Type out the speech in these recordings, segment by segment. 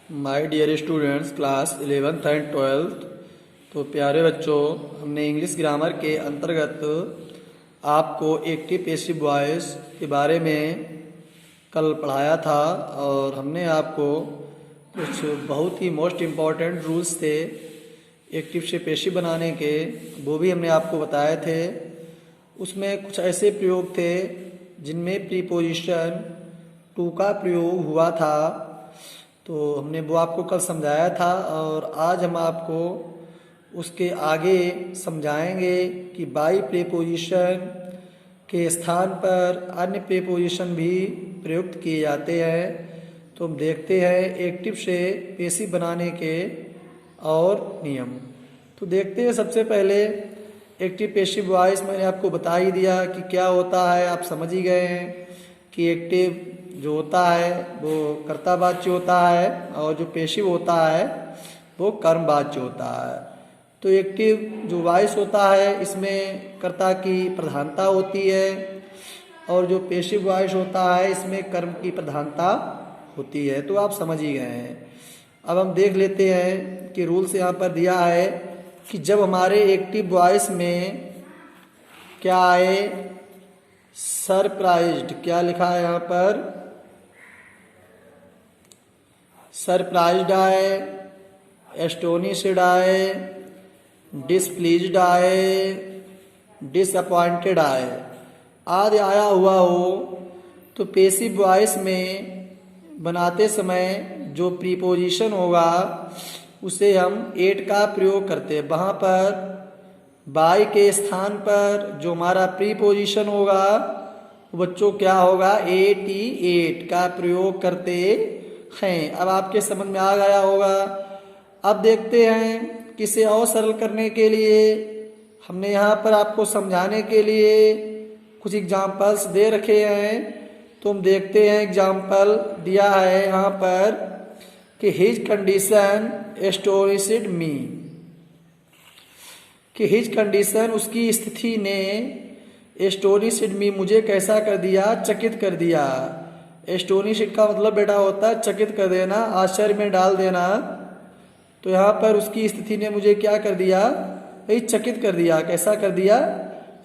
My dear students class 11th and 12th। तो प्यारे बच्चों, हमने इंग्लिश ग्रामर के अंतर्गत आपको एक्टिव पैसिव वॉइस के बारे में कल पढ़ाया था और हमने आपको कुछ बहुत ही मोस्ट इम्पॉर्टेंट रूल्स थे एक्टिव से पैसिव बनाने के, वो भी हमने आपको बताए थे। उसमें कुछ ऐसे प्रयोग थे जिनमें प्रीपोजिशन टू का प्रयोग हुआ था, तो हमने वो आपको कल समझाया था और आज हम आपको उसके आगे समझाएंगे कि बाई प्रीपोजिशन के स्थान पर अन्य प्रीपोजिशन भी प्रयुक्त किए जाते हैं। तो हम देखते हैं एक्टिव से पैसिव बनाने के और नियम। तो देखते हैं सबसे पहले एक्टिव पैसिव वॉइस। मैंने आपको बता ही दिया कि क्या होता है, आप समझ ही गए हैं कि एक्टिव जो होता है वो कर्तावाच्य होता है और जो पैसिव होता है वो कर्मवाच्य होता है। तो एक्टिव जो वॉइस होता है इसमें कर्ता की प्रधानता होती है और जो पैसिव वॉइस होता है इसमें कर्म की प्रधानता होती है। तो आप समझ ही गए हैं। अब हम देख लेते हैं कि रूल्स यहाँ पर दिया है कि जब हमारे एक्टिव वॉइस में क्या आए, सरप्राइज्ड, क्या लिखा है यहाँ पर, सरप्राइज्ड आए, एस्टोनिश्ड आए, डिसप्लीज्ड आए, डिसअपॉइंटेड आए, आदि आया हुआ हो, तो पैसिव वॉइस में बनाते समय जो प्रीपोजिशन होगा उसे हम एट का प्रयोग करते हैं। वहाँ पर बाई के स्थान पर जो हमारा प्रीपोजिशन होगा बच्चों क्या होगा, एट का प्रयोग करते हैं। अब आपके समझ में आ गया होगा। अब देखते हैं किसे और सरल करने के लिए हमने यहाँ पर आपको समझाने के लिए कुछ एग्जाम्पल्स दे रखे हैं। तो हम देखते हैं, एग्जाम्पल दिया है यहाँ पर कि हिज कंडीशन एस्टोनिश्ड मी, कि हिज कंडीशन उसकी स्थिति ने एस्टोनिश्ड मी मुझे कैसा कर दिया, चकित कर दिया। एस्टोनिश्ड का मतलब बेटा होता है चकित कर देना, आश्चर्य में डाल देना। तो यहाँ पर उसकी स्थिति ने मुझे क्या कर दिया, भाई चकित कर दिया। कैसा कर दिया,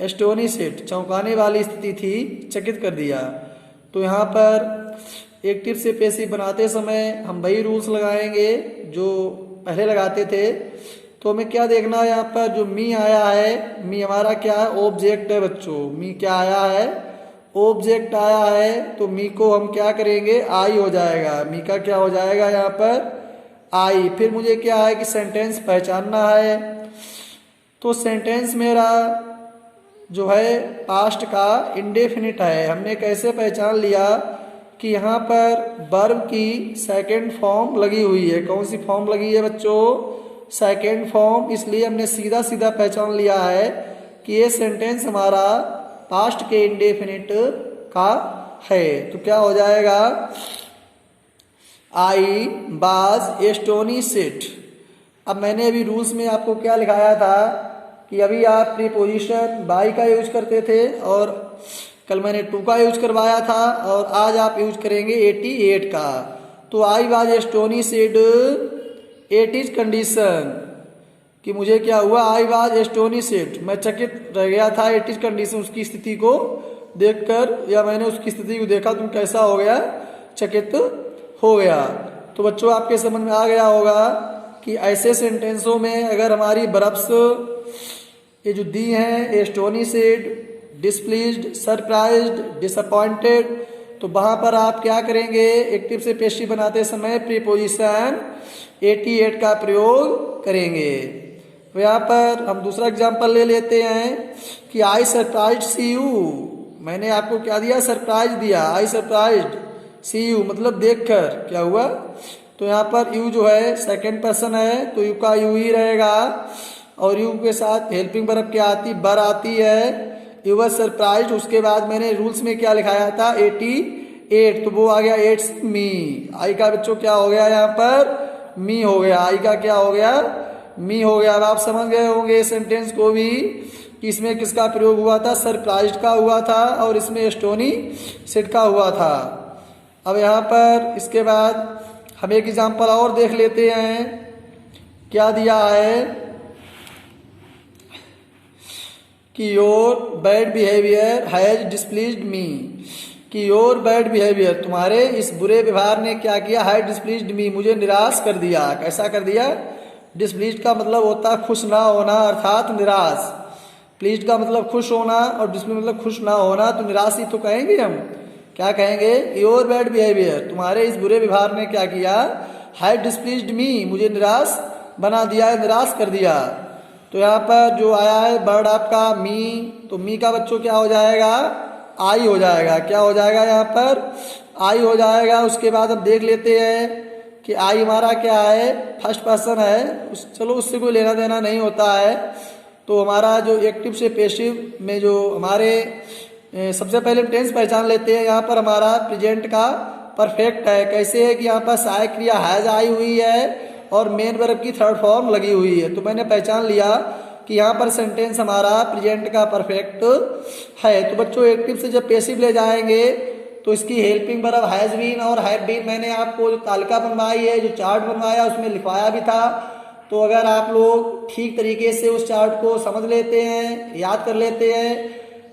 एस्टोनिश्ड, चौंकाने वाली स्थिति थी, चकित कर दिया। तो यहाँ पर एक्टिव से पैसिव बनाते समय हम वही रूल्स लगाएंगे जो पहले लगाते थे। तो हमें क्या देखना है, यहाँ पर जो मी आया है, मी हमारा क्या है, ऑब्जेक्ट है बच्चों। मी क्या आया है, ऑब्जेक्ट आया है। तो मी को हम क्या करेंगे, आई हो जाएगा। मी का क्या हो जाएगा यहाँ पर, आई। फिर मुझे क्या है कि सेंटेंस पहचानना है। तो सेंटेंस मेरा जो है पास्ट का इंडेफिनिट है। हमने कैसे पहचान लिया कि यहाँ पर वर्ब की सेकंड फॉर्म लगी हुई है। कौन सी फॉर्म लगी है बच्चों, सेकंड फॉर्म। इसलिए हमने सीधा सीधा पहचान लिया है कि ये सेंटेंस हमारा पास्ट के इंडेफिनिट का है। तो क्या हो जाएगा, आई वाज एस्टोनिश्ड। अब मैंने अभी रूल्स में आपको क्या लिखाया था कि अभी आप प्रीपोजिशन बाई का यूज करते थे और कल मैंने टू का यूज करवाया था और आज आप यूज करेंगे 88 का। तो I was astonished, at is condition, कि मुझे क्या हुआ, आई वाज एस्टोनिश्ड, मैं चकित रह गया था। एट इज कंडीशन, उसकी स्थिति को देखकर या मैंने उसकी स्थिति को देखा तो कैसा हो गया, चकित हो गया। तो बच्चों आपके समझ में आ गया होगा कि ऐसे सेंटेंसों में अगर हमारी वर्ब्स ये जो दी हैं, एस्टोनिश्ड, डिसप्लीज्ड, सरप्राइज्ड, डिसअपॉइंटेड, तो वहां पर आप क्या करेंगे, एक्टिव से पैसिव बनाते समय प्रीपोजिशन 88 का प्रयोग करेंगे। तो यहाँ पर हम दूसरा एग्जांपल ले लेते हैं कि आई सरप्राइज्ड सी यू। मैंने आपको क्या दिया, सरप्राइज दिया। आई सरप्राइज्ड सी यू मतलब देखकर क्या हुआ। तो यहाँ पर यू जो है सेकंड पर्सन है तो यू का यू ही रहेगा और यू के साथ हेल्पिंग वर्ब क्या आती, बर आती है। यू वाज सरप्राइज्ड, उसके बाद मैंने रूल्स में क्या लिखाया था, 88, तो वो आ गया एट्स मी। आई का बच्चों क्या हो गया, यहाँ पर मी हो गया। आई का क्या हो गया, मी हो गया। अब आप समझ गए होंगे सेंटेंस को भी कि इसमें किसका प्रयोग हुआ था, सरप्राइज्ड का हुआ था और इसमें एस्टोनिश्ड का हुआ था। अब यहाँ पर इसके बाद हम एक एग्जाम्पल और देख लेते हैं। क्या दिया है कि your bad behaviour has displeased मी, कि योर बैड बिहेवियर, तुम्हारे इस बुरे व्यवहार ने क्या किया, हैज डिस्प्लीज्ड मी, मुझे निराश कर दिया। कैसा कर दिया? डिस्प्लीज्ड का मतलब होता है खुश ना होना, अर्थात निराश। प्लीज्ड का मतलब खुश होना और डिस्प्लीज्ड मतलब खुश ना होना, तो निराश ही तो कहेंगे हम। क्या कहेंगे? योर बैड बिहेवियर, तुम्हारे इस बुरे व्यवहार ने क्या किया, हैज डिस्प्लीज्ड मी, मुझे निराश बना दिया, निराश कर दिया। तो यहाँ पर जो आया है वर्ड आपका मी, तो मी का बच्चों क्या हो जाएगा, आई हो जाएगा। क्या हो जाएगा? यहाँ पर आई हो जाएगा। उसके बाद हम देख लेते हैं कि आई हमारा क्या है, फर्स्ट पर्सन है, चलो उससे कोई लेना देना नहीं होता है। तो हमारा जो एक्टिव से पैसिव में जो हमारे सबसे पहले टेंस पहचान लेते हैं। यहाँ पर हमारा प्रेजेंट का परफेक्ट है। कैसे है कि यहाँ पर सहायक क्रिया हैज आई हुई है और मेन वर्ब की थर्ड फॉर्म लगी हुई है। तो मैंने पहचान लिया कि यहाँ पर सेंटेंस हमारा प्रेजेंट का परफेक्ट है। तो बच्चों एक्टिव से जब पैसिव ले जाएंगे तो इसकी हेल्पिंग वर्ब हैज बीन और हैव बीन, मैंने आपको जो तालिका बनवाई है, जो चार्ट बनवाया उसमें लिखवाया भी था। तो अगर आप लोग ठीक तरीके से उस चार्ट को समझ लेते हैं, याद कर लेते हैं,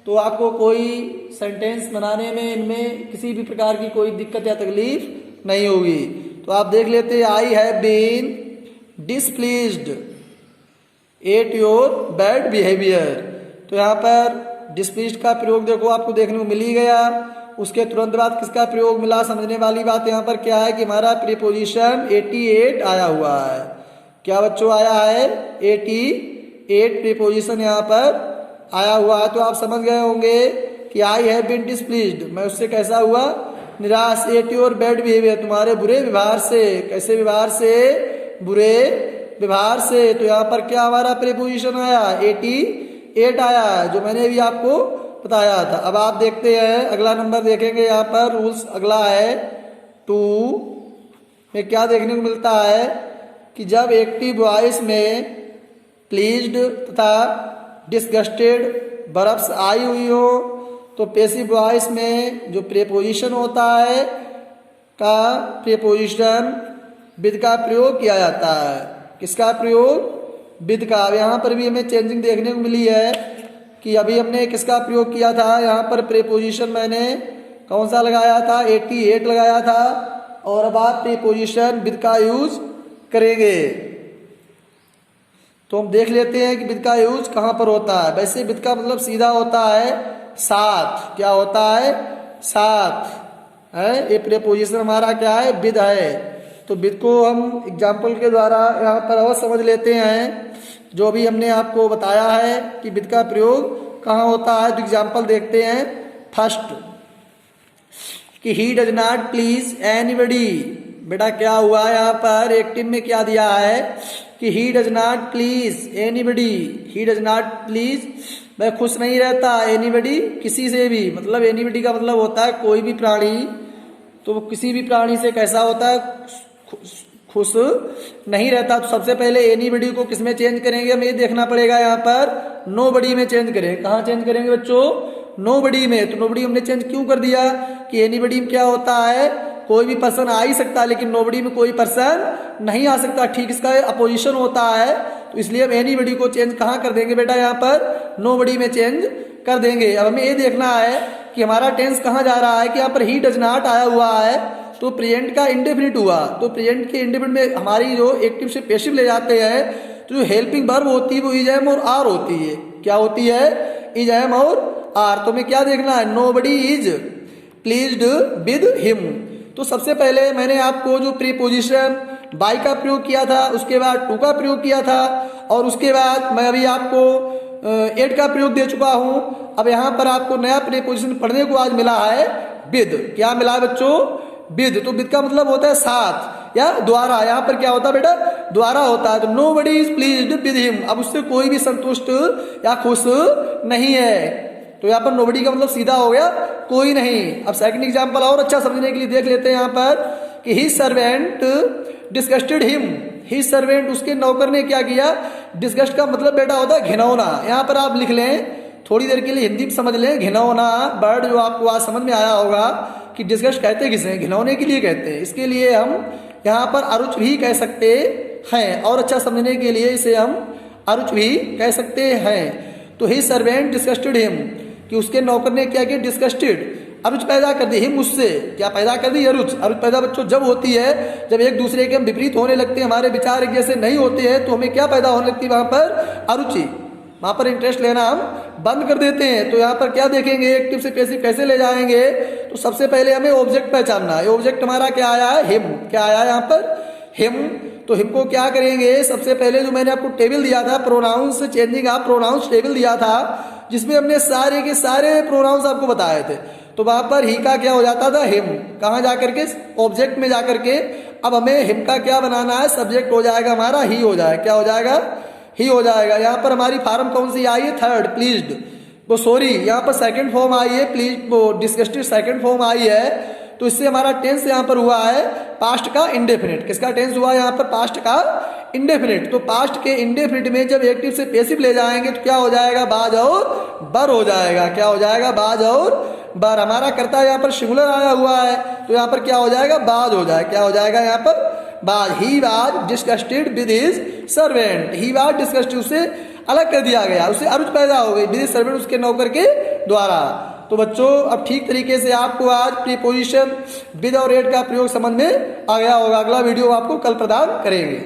तो आपको कोई सेंटेंस बनाने में इनमें किसी भी प्रकार की कोई दिक्कत या तकलीफ नहीं होगी। तो आप देख लेते हैं, I have been displeased at your bad behaviour. तो यहाँ पर डिसप्लीज्ड का प्रयोग देखो आपको देखने को मिल ही गया। उसके तुरंत बाद किसका प्रयोग मिला, समझने वाली बात यहाँ पर क्या है कि हमारा प्रीपोजिशन 88 आया हुआ है। क्या बच्चों आया है? 88 प्रीपोजिशन यहाँ पर आया हुआ है। तो आप समझ गए होंगे कि आई हैव बीन डिसप्लीज्ड, मैं उससे कैसा हुआ, निराश। एट योर बैड बिहेवियर, तुम्हारे बुरे व्यवहार से। कैसे व्यवहार से? बुरे व्यवहार से। तो यहाँ पर क्या हमारा प्रीपोजिशन आया, 88 आया, जो मैंने भी आपको बताया था। अब आप देखते हैं अगला नंबर देखेंगे। यहाँ पर रूल्स अगला है 2 में क्या देखने को मिलता है कि जब एक्टिव वॉइस में प्लीज्ड तथा डिसगस्टेड वर्ब्स आई हुई हो तो पैसिव वॉइस में जो प्रीपोजिशन होता है का प्रीपोजिशन विद का प्रयोग किया जाता है। किसका प्रयोग? विद का। अब यहाँ पर भी हमें चेंजिंग देखने को मिली है कि अभी हमने किसका प्रयोग किया था, यहाँ पर प्रीपोजिशन मैंने कौन सा लगाया था, 88 लगाया था, और अब आप प्रीपोजिशन विद का यूज करेंगे। तो हम देख लेते हैं कि विद का यूज कहाँ पर होता है। वैसे विद का मतलब सीधा होता है साथ। क्या होता है? साथ है। ये प्रीपोजिशन हमारा क्या है, विद है। तो विद को हम एग्जाम्पल के द्वारा यहाँ पर अवश्य समझ लेते हैं, जो भी हमने आपको बताया है कि विद का प्रयोग कहाँ होता है। तो एग्जाम्पल देखते हैं। फर्स्ट कि he does not please anybody. बेटा क्या हुआ यहाँ पर एक्टिव में क्या दिया है कि he does not please anybody. He does not please, वह खुश नहीं रहता, एनीबडी किसी से भी, मतलब एनीबडी का मतलब होता है कोई भी प्राणी। तो किसी भी प्राणी से कैसा होता है, खुश नहीं रहता। तो सबसे पहले एनीबडी को किस में चेंज करेंगे, हमें ये देखना पड़ेगा। यहाँ पर नोबडी में चेंज करें। कहाँ चेंज करेंगे बच्चों? नोबडी में। तो नोबडी हमने चेंज क्यों कर दिया कि एनीबडी में क्या होता है, कोई भी पर्सन आ ही सकता है, लेकिन नोबडी में कोई पर्सन नहीं आ सकता। ठीक इसका अपोजिशन होता है। तो इसलिए हम एनीबडी को चेंज कहाँ कर देंगे बेटा, यहाँ पर नोबडी में चेंज कर देंगे। अब हमें ये देखना है कि हमारा टेंस कहाँ जा रहा है कि यहाँ पर ही डज नॉट आया हुआ है तो प्रेजेंट का इंडेफिनिट हुआ। तो प्रेजेंट के इंडेफिनिट में हमारी जो एक्टिव से पैसिव ले जाते हैं तो जो हेल्पिंग वर्ब होती है वो इज एम और आर होती है। क्या होती है? इज एम और आर। तो हमें क्या देखना है, nobody is pleased with him. तो सबसे पहले मैंने आपको जो प्रीपोजिशन बाय का प्रयोग किया था, उसके बाद टू का प्रयोग किया था, और उसके बाद मैं अभी आपको एट का प्रयोग दे चुका हूं। अब यहाँ पर आपको नया प्रीपोजिशन पढ़ने को आज मिला है विद। क्या मिला है बच्चों? विद। तो विद का मतलब होता है साथ या द्वारा। यहाँ पर क्या होता है बेटा? द्वारा होता है। तो nobody is pleased with him, अब उससे कोई भी संतुष्ट या खुश नहीं है। तो यहाँ पर नोबडी का मतलब सीधा हो गया कोई नहीं। अब सेकंड एग्जांपल और अच्छा समझने के लिए देख लेते हैं यहाँ पर कि ही सर्वेंट डिस्गस्टेड हिम। ही सर्वेंट, उसके नौकर ने क्या किया, डिस्गस्ट का मतलब बेटा होता है घिनौना। यहाँ पर आप लिख लें, थोड़ी देर के लिए हिंदी में समझ लें, घिनौना वर्ड जो आपको आज समझ में आया होगा कि डिस्गस्ट कहते किसे हैं, घिनौने के लिए कहते हैं। इसके लिए हम यहाँ पर अरुच भी कह सकते हैं, और अच्छा समझने के लिए इसे हम अरुच भी कह सकते हैं। तो ही सर्वेंट डिस्गस्टेड हिम, कि उसके नौकर ने क्या किया, डिस्गस्टेड, अरुच पैदा कर दी, हिम उससे क्या पैदा कर दी, अरुच। अरुच पैदा बच्चों जब होती है जब एक दूसरे के हम विपरीत होने लगते हैं, हमारे विचार एक जैसे नहीं होते हैं, तो हमें क्या पैदा होने लगती है वहां पर, अरुचि। वहां पर इंटरेस्ट लेना हम बंद कर देते हैं। तो यहाँ पर क्या देखेंगे, एक्टिव से पैसिव कैसे ले जाएंगे। तो सबसे पहले हमें ऑब्जेक्ट पहचानना है। ऑब्जेक्ट हमारा क्या आया है, हिम। क्या आया है यहाँ पर, हिम। तो हिम को क्या करेंगे, सबसे पहले जो मैंने आपको टेबल दिया था, pronouns changing of pronouns table दिया था, जिसमें हमने सारे के सारे प्रोनाउंस आपको बताए थे। तो वहां पर ही का क्या हो जाता था, हिम। कहाँ जाकर के, ऑब्जेक्ट में जाकर के। अब हमें हिम का क्या बनाना है, सब्जेक्ट हो जाएगा हमारा ही हो जाएगा, क्या हो जाएगा, ही हो जाएगा। यहाँ पर हमारी फॉर्म कौन सी आई है, थर्ड, प्लीज्ड, वो सॉरी यहाँ पर सेकंड फॉर्म आई है, प्लीज वो डिस्गस्टेड सेकंड फॉर्म आई है। तो इससे हमारा टेंस यहाँ पर हुआ है पास्ट का इंडेफिनिट। किसका टेंस हुआ है यहाँ पर, पास्ट का इंडेफिनिट। तो पास्ट के इंडेफिनिट में जब एक्टिव से पैसिव ले जाएंगे तो क्या हो जाएगा, बाज और बर हो जाएगा। क्या हो जाएगा, बाज और बर। हमारा कर्ता यहाँ पर सिंगुलर आया हुआ है, तो यहाँ पर क्या हो जाएगा, बाज हो जाएगा। क्या हो जाएगा यहाँ पर, बाज। He was disgusted with his servant, he was disgusted, उसे अलग कर दिया गया, उसे अरुच पैदा हो गई विद हिज सर्वेंट, उसके नौकर के द्वारा। तो बच्चों अब ठीक तरीके से आपको आज प्रीपोजिशन विद और एट का प्रयोग समझ में आ गया होगा। अगला वीडियो आपको कल प्रदान करेंगे।